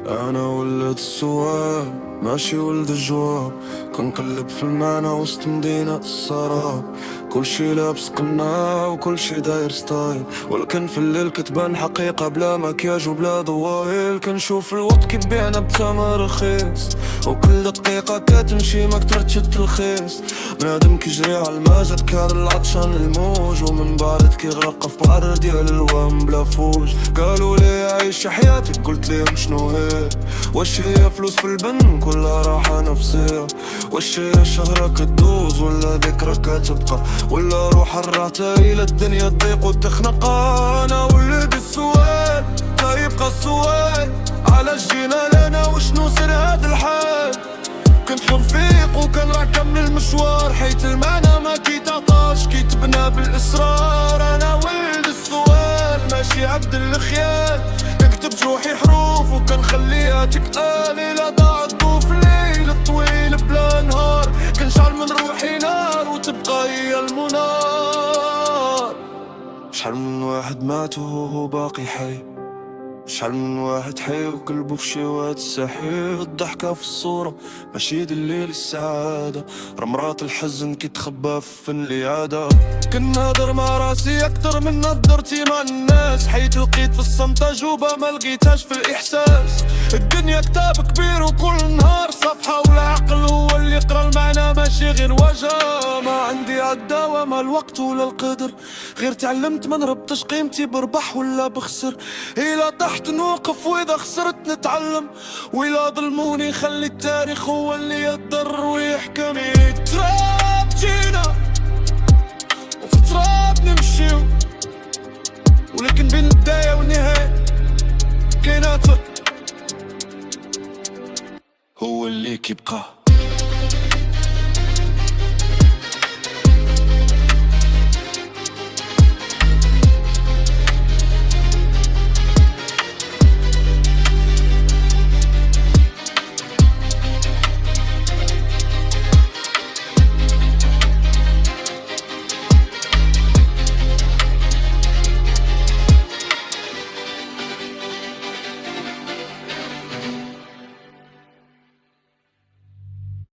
أنا ولد السواب ماشي ولد الجواب، كنقلب في المعنى وسط مدينة السراب. كل شي لابس قناع وكل شي داير ستايل، ولكن في الليل كتبان حقيقة بلا مكياج وبلا ضوايل. كنشوف الوقت كيبيعنا بثمن رخيص، وكل دقيقة كتمشي ما كتر تشد الخيس. بنادم كيجري عالماء كار العطشان الموج، ومن بعد كيغرق في بحر ديال الوهم بلا فوج. قالوا لي عيش حياتك قلت ليهم شنو هي، واش هي فلوس في البنك ولا راحة نفسية؟ واش هي شهرة كتدوز ولا ذكرى كتبقى، ولا روح الراحة إلى الدنيا تضيق وتخنق؟ أنا ولد السواد فيبقى السواد، علاش جينا لنا وشنو سر هاد الحال؟ كنت رفيق وكنركب من المشوار، حيت المعنى ما كيتعطاش كيتبنى بالإصرار. أنا ولد السواد ماشي عبد الخيال، كنكتب جروحي حروف وكنخليها تقال. إلا ضاعت في ليل طويل بلا نهار، كنشعل من روحي نار وتبقى هي المنار. شحال من واحد مات وهو باقي حي، شحال من واحد حي وقلبه في شي واد سحي. الضحكة في الصورة ماشي دليل السعادة، رمرات الحزن كيتخبى في فن الإعادة. كنهضر مع راسي أكتر من نظرتي مع الناس، حيت لقيت في الصمت أجوبة ما لقيتهاش في الإحساس. الدنيا كتاب كبير وكل نهار صفحة، والعقل هو اللي يقرا المعنى ماشي غير وجه. ما عندي عداوة ما الوقت ولا القدر، غير تعلمت ما نربطش قيمتي بربح ولا بخسر. إلا طحت نوقف وإذا خسرت نتعلم، وإلا ظلموني خلي التاريخ هو اللي يقدر ويحكمني. تراب جينا وفي تراب نمشيو، ولكن بين البداية والنهاية كاين فرق هو اللي كيبقى.